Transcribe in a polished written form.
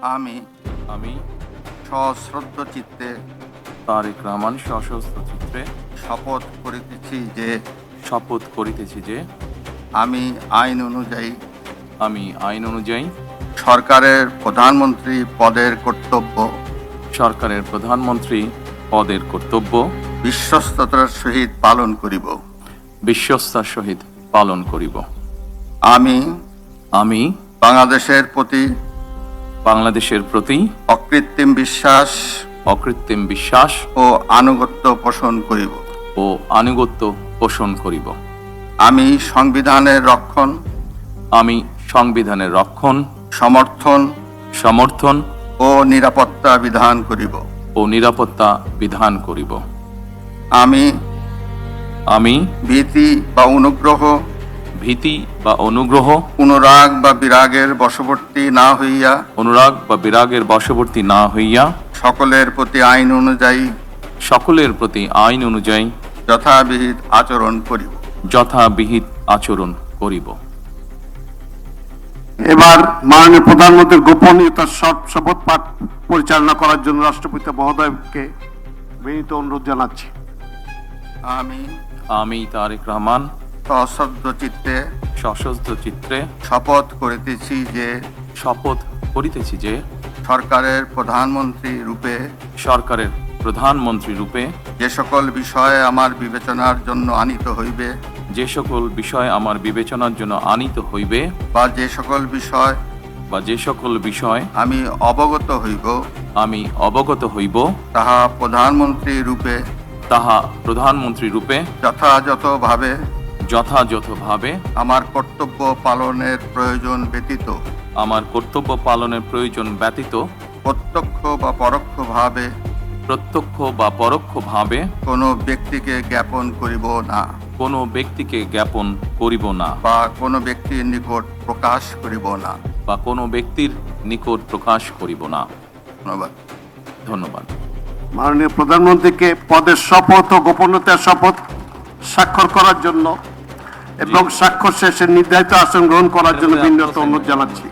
আমি আমি সশ্রদ্ধ চিত্তে তারেক রহমান সশস্ত্র চিত্রে শপথ করিতেছি যে আমি আইন অনুযায়ী আইন অনুযায়ী সরকারের প্রধানমন্ত্রী পদের কর্তব্য বিশ্বস্ততার সহিত পালন করিব। আমি বাংলাদেশের প্রতি অকৃত্রিম বিশ্বাস ও আনুগত্য পোষণ করিব। আমি সংবিধানের রক্ষণ, সমর্থন ও নিরাপত্তা বিধান করিব। আমি ভীতি বা অনুগ্রহ, অনুরাগ বা বিরাগের বশবর্তী না হইয়া সকলের প্রতি আইন অনুযায়ী যথাবিহিত আচরণ করিব। এবার মাননীয় প্রধানমন্ত্রীর গোপনীয়তার শপথ পাঠ পরিচালনা করার জন্য রাষ্ট্রপতি মহোদয়কে বিনীত অনুরোধ জানাচ্ছি। আমি তারেক রহমান সশস্ত্র চিত্রে শপথ করিতেছি যে সরকারের প্রধানমন্ত্রী রূপে যে সকল বিষয় আমার বিবেচনার জন্য আনিত হইবে বা যে সকল বিষয় আমি অবগত হইব তাহা প্রধানমন্ত্রী রূপে যথাযথভাবে আমার কর্তব্য পালনের প্রয়োজন ব্যতীত প্রত্যক্ষ বা পরোক্ষভাবে কোনো ব্যক্তিকে জ্ঞাপন করিব না বা কোনো ব্যক্তির নিকট প্রকাশ করিব না। ধন্যবাদ। মাননীয় প্রধানমন্ত্রীকে পদের শপথ ও গোপনীয়তার শপথ স্বাক্ষর করার জন্য এবং স্বাক্ষর শেষে নির্ধারিত আসন গ্রহণ করার জন্য বিনীত অনুরোধ জানাচ্ছি।